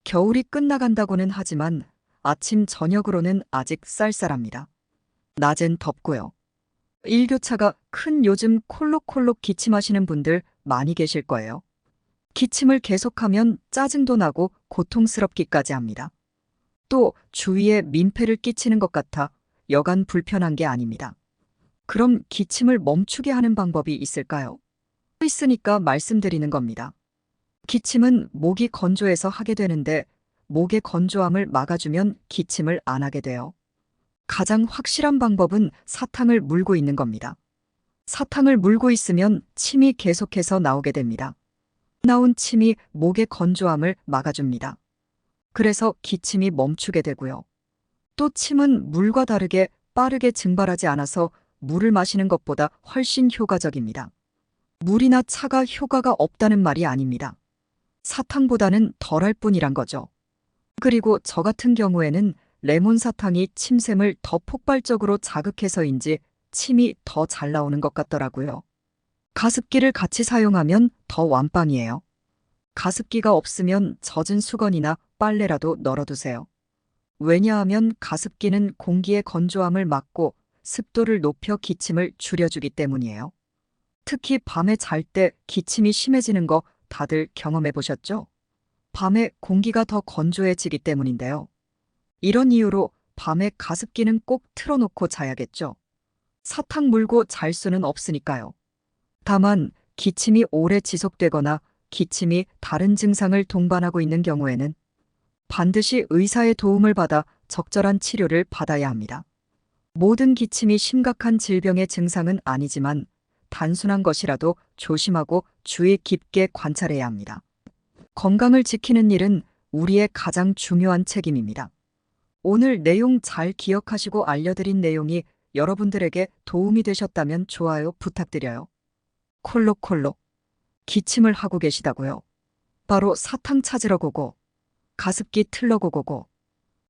겨울이 끝나간다고는 하지만 아침 저녁으로는 아직 쌀쌀합니다. 낮엔 덥고요. 일교차가 큰 요즘 콜록콜록 기침하시는 분들 많이 계실 거예요. 기침을 계속하면 짜증도 나고 고통스럽기까지 합니다. 또 주위에 민폐를 끼치는 것 같아 여간 불편한 게 아닙니다. 그럼 기침을 멈추게 하는 방법이 있을까요? 있으니까 말씀드리는 겁니다. 기침은 목이 건조해서 하게 되는데 목의 건조함을 막아주면 기침을 안 하게 돼요. 가장 확실한 방법은 사탕을 물고 있는 겁니다. 사탕을 물고 있으면 침이 계속해서 나오게 됩니다. 나온 침이 목의 건조함을 막아줍니다. 그래서 기침이 멈추게 되고요. 또 침은 물과 다르게 빠르게 증발하지 않아서 물을 마시는 것보다 훨씬 효과적입니다. 물이나 차가 효과가 없다는 말이 아닙니다. 사탕보다는 덜할 뿐이란 거죠. 그리고 저 같은 경우에는 레몬 사탕이 침샘을 더 폭발적으로 자극해서인지 침이 더 잘 나오는 것 같더라고요. 가습기를 같이 사용하면 더 완빵이에요. 가습기가 없으면 젖은 수건이나 빨래라도 널어두세요. 왜냐하면 가습기는 공기의 건조함을 막고 습도를 높여 기침을 줄여주기 때문이에요. 특히 밤에 잘 때 기침이 심해지는 거 다들 경험해 보셨죠? 밤에 공기가 더 건조해지기 때문인데요. 이런 이유로 밤에 가습기는 꼭 틀어놓고 자야겠죠. 사탕 물고 잘 수는 없으니까요. 다만 기침이 오래 지속되거나 기침이 다른 증상을 동반하고 있는 경우에는 반드시 의사의 도움을 받아 적절한 치료를 받아야 합니다. 모든 기침이 심각한 질병의 증상은 아니지만 단순한 것이라도 조심하고 주의 깊게 관찰해야 합니다. 건강을 지키는 일은 우리의 가장 중요한 책임입니다. 오늘 내용 잘 기억하시고 알려드린 내용이 여러분들에게 도움이 되셨다면 좋아요 부탁드려요. 콜록콜록. 기침을 하고 계시다고요? 바로 사탕 찾으러 고고, 가습기 틀러 고고고,